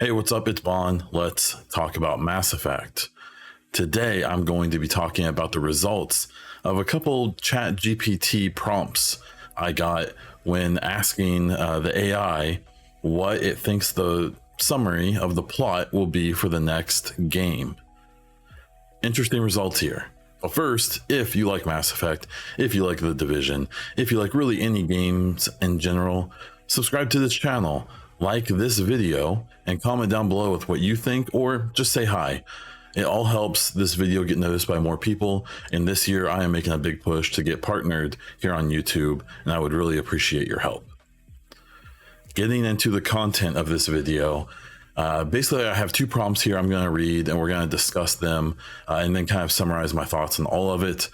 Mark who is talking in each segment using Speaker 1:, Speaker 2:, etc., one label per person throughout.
Speaker 1: Hey, what's up? It's Bon. Let's talk about Mass Effect. Today, I'm going to be talking about the results of a couple ChatGPT prompts I got when asking the AI what it thinks the summary of the plot will be for the next game. Interesting results here. But first, if you like Mass Effect, if you like The Division, if you like really any games in general, subscribe to this channel, like this video, and comment down below with what you think, or just say hi. It all helps this video get noticed by more people, and this year I am making a big push to get partnered here on YouTube, and I would really appreciate your help. Getting into the content of this video, basically I have two prompts here I'm going to read, and we're going to discuss them and then kind of summarize my thoughts on all of it.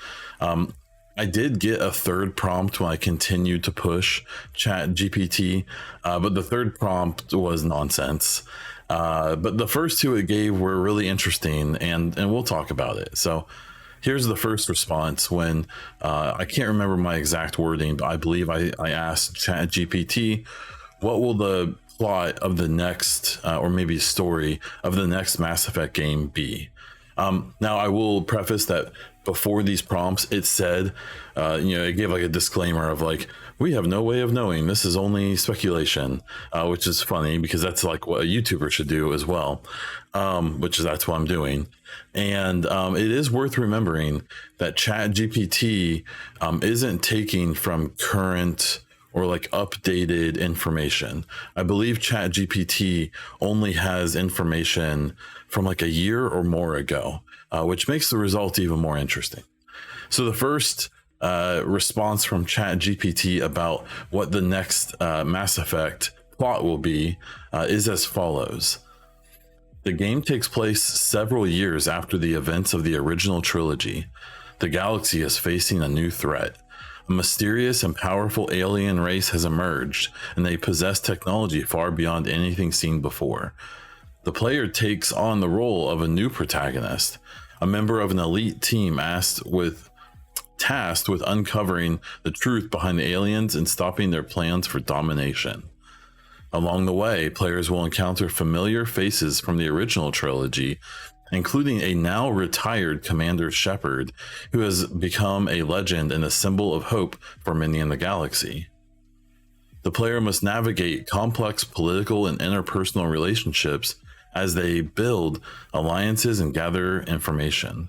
Speaker 1: I did get a third prompt when I continued to push ChatGPT, but the third prompt was nonsense. But the first two it gave were really interesting, and we'll talk about it. So here's the first response when I can't remember my exact wording, but I believe I asked ChatGPT, what will the plot of the next, or maybe story of the next Mass Effect game be? Now, I will preface that before these prompts, it said, it gave like a disclaimer of like, we have no way of knowing. This is only speculation, which is funny because that's like what a YouTuber should do as well, that's what I'm doing. And it is worth remembering that ChatGPT isn't taking from current or like updated information. I believe ChatGPT only has information from like a year or more ago, which makes the result even more interesting. So the first response from ChatGPT about what the next Mass Effect plot will be is as follows. The game takes place several years after the events of the original trilogy. The galaxy is facing a new threat. A mysterious and powerful alien race has emerged, and they possess technology far beyond anything seen before. The player takes on the role of a new protagonist, a member of an elite team tasked with uncovering the truth behind the aliens and stopping their plans for domination. Along the way, players will encounter familiar faces from the original trilogy, including a now retired Commander Shepard, who has become a legend and a symbol of hope for many in the galaxy. The player must navigate complex political and interpersonal relationships as they build alliances and gather information,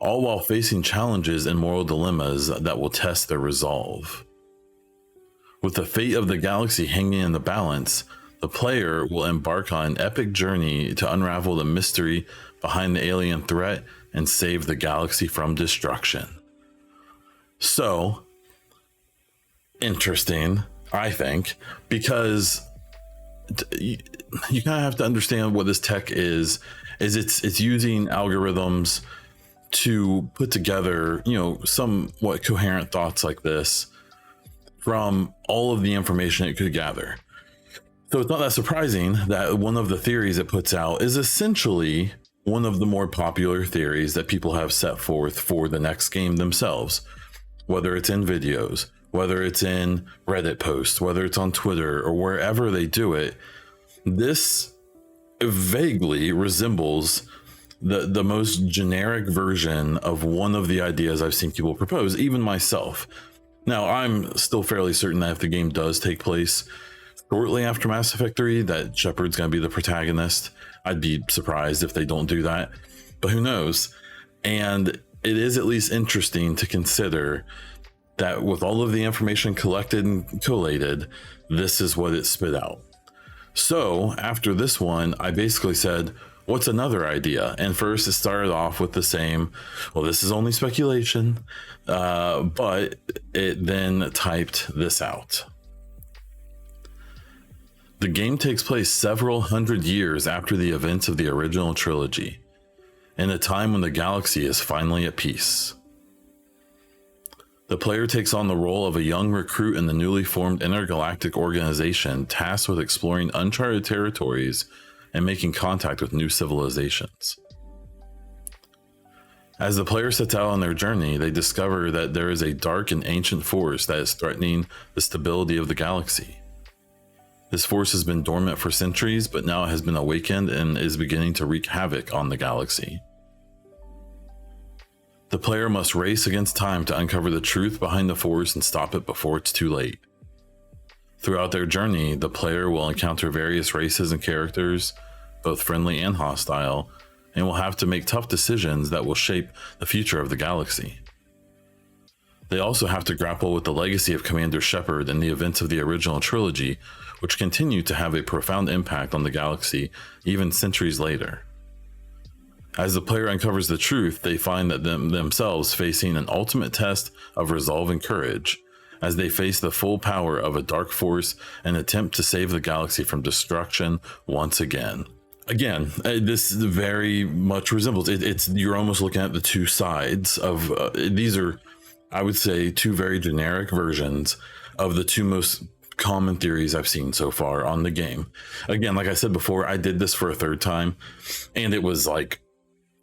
Speaker 1: all while facing challenges and moral dilemmas that will test their resolve. With the fate of the galaxy hanging in the balance, the player will embark on an epic journey to unravel the mystery behind the alien threat and save the galaxy from destruction. So, interesting, I think, because you kind of have to understand what this tech is it's using algorithms to put together, somewhat coherent thoughts like this from all of the information it could gather. So it's not that surprising that one of the theories it puts out is essentially one of the more popular theories that people have set forth for the next game themselves, whether it's in videos, whether it's in Reddit posts, whether it's on Twitter or wherever they do it. This vaguely resembles the most generic version of one of the ideas I've seen people propose, even myself. Now, I'm still fairly certain that if the game does take place shortly after Mass Effect 3, that Shepard's going to be the protagonist. I'd be surprised if they don't do that, but who knows? And it is at least interesting to consider that with all of the information collected and collated, this is what it spit out. So after this one, I basically said, what's another idea? And first it started off with the same, well, this is only speculation, but it then typed this out. The game takes place several hundred years after the events of the original trilogy, in a time when the galaxy is finally at peace. The player takes on the role of a young recruit in the newly formed intergalactic organization tasked with exploring uncharted territories and making contact with new civilizations. As the player sets out on their journey, they discover that there is a dark and ancient force that is threatening the stability of the galaxy. This force has been dormant for centuries, but now it has been awakened and is beginning to wreak havoc on the galaxy. The player must race against time to uncover the truth behind the force and stop it before it's too late. Throughout their journey, the player will encounter various races and characters, both friendly and hostile, and will have to make tough decisions that will shape the future of the galaxy. They also have to grapple with the legacy of Commander Shepard and the events of the original trilogy, which continue to have a profound impact on the galaxy even centuries later. As the player uncovers the truth, they find that themselves facing an ultimate test of resolve and courage, as they face the full power of a dark force and attempt to save the galaxy from destruction once again. Again, this very much resembles it's you're almost looking at the two sides of these are, I would say, two very generic versions of the two most common theories I've seen so far on the game. Again, like I said before, I did this for a third time, and it was like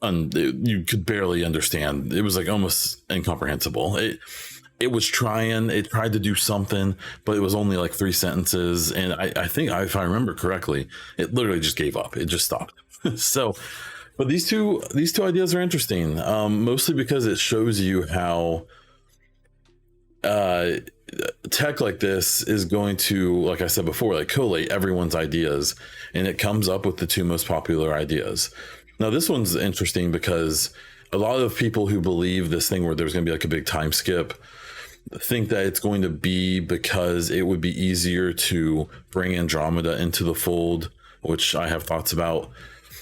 Speaker 1: you could barely understand. It was like almost incomprehensible. It tried to do something, but it was only like 3 sentences, and I think, if I remember correctly, it literally just gave up. It just stopped. So, but these two ideas are interesting, mostly because it shows you how tech like this is going to, like I said before, like collate everyone's ideas, and it comes up with the two most popular ideas. Now, this one's interesting because a lot of people who believe this thing where there's going to be like a big time skip think that it's going to be because it would be easier to bring Andromeda into the fold, which I have thoughts about,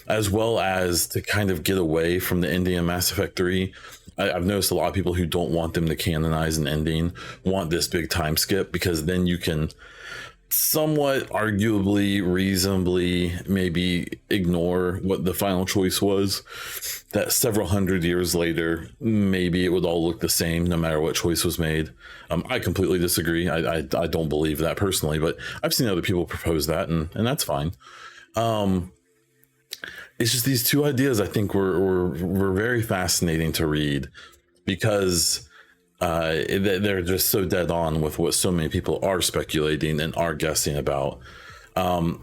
Speaker 1: as well as to kind of get away from the ending of Mass Effect 3. I've noticed a lot of people who don't want them to canonize an ending want this big time skip, because then you can somewhat arguably reasonably maybe ignore what the final choice was, that several hundred years later maybe it would all look the same no matter what choice was made. I completely disagree. I don't believe that personally, but I've seen other people propose that, and that's fine. It's just these two ideas I think were very fascinating to read, because they're just so dead on with what so many people are speculating and are guessing about. And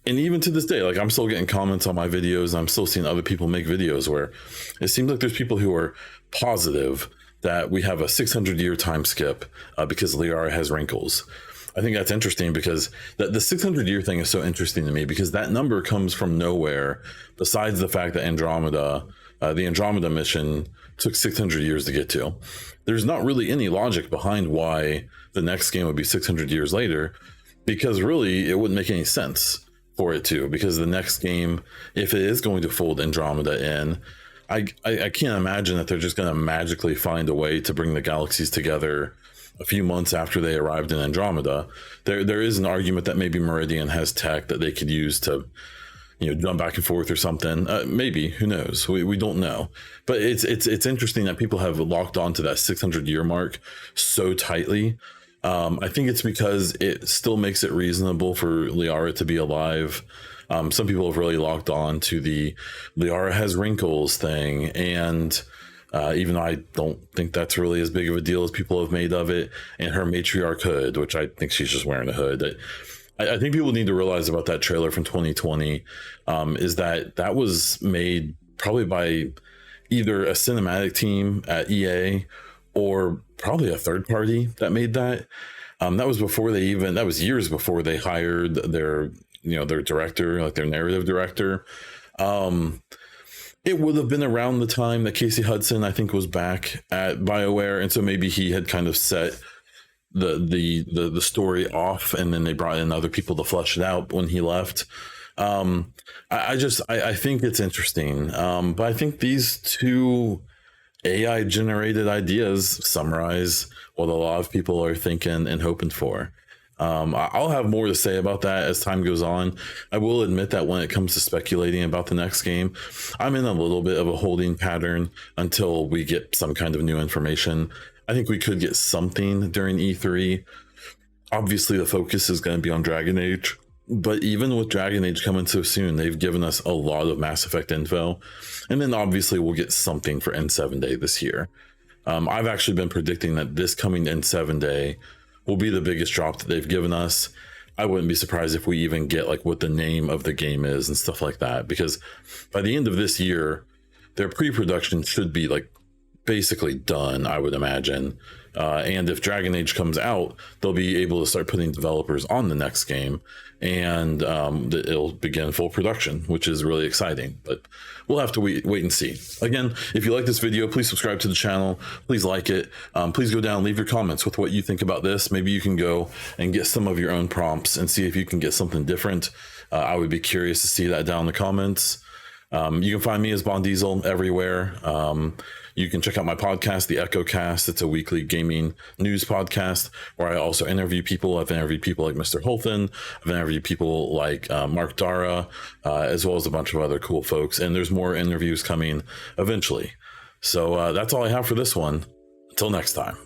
Speaker 1: even to this day, like, I'm still getting comments on my videos, and I'm still seeing other people make videos where it seems like there's people who are positive that we have a 600-year time skip because Liara has wrinkles. I think that's interesting, because the 600-year thing is so interesting to me, because that number comes from nowhere, besides the fact that Andromeda, the Andromeda mission took 600 years to get to. There's not really any logic behind why the next game would be 600 years later, because really it wouldn't make any sense for it to, because the next game, if it is going to fold Andromeda in, I can't imagine that they're just going to magically find a way to bring the galaxies together a few months after they arrived in Andromeda. There is an argument that maybe Meridian has tech that they could use to, jump back and forth or something. Maybe, who knows? We don't know. But it's interesting that people have locked onto that 600-year mark so tightly. I think it's because it still makes it reasonable for Liara to be alive. Some people have really locked on to the Liara has wrinkles thing, and even though I don't think that's really as big of a deal as people have made of it, and her matriarch hood, which I think she's just wearing a hood. I think people need to realize about that trailer from 2020 is that was made probably by either a cinematic team at EA or probably a third party that made that. That was that was years before they hired their director, like their narrative director. It would have been around the time that Casey Hudson, I think, was back at BioWare, and so maybe he had kind of set the story off, and then they brought in other people to flesh it out when he left. I think it's interesting, but I think these two AI generated ideas summarize what a lot of people are thinking and hoping for. I'll have more to say about that as time goes on. I will admit that when it comes to speculating about the next game, I'm in a little bit of a holding pattern until we get some kind of new information. I think we could get something during E3. Obviously, the focus is going to be on Dragon Age, but even with Dragon Age coming so soon, they've given us a lot of Mass Effect info. And then obviously we'll get something for N7 Day this year. I've actually been predicting that this coming N7 Day will be the biggest drop that they've given us. I wouldn't be surprised if we even get like what the name of the game is and stuff like that, because by the end of this year, their pre-production should be like basically done, I would imagine. And if Dragon Age comes out, they'll be able to start putting developers on the next game, and it'll begin full production, which is really exciting. But we'll have to wait and see. Again, if you like this video, please subscribe to the channel. Please like it. Please go down, leave your comments with what you think about this. Maybe you can go and get some of your own prompts and see if you can get something different. I would be curious to see that down in the comments. You can find me as Bond Diesel everywhere. You can check out my podcast, The Echo Cast. It's a weekly gaming news podcast where I also interview people. I've interviewed people like Mr. Holton. I've interviewed people like Mark Dara, as well as a bunch of other cool folks. And there's more interviews coming eventually. So that's all I have for this one. Until next time.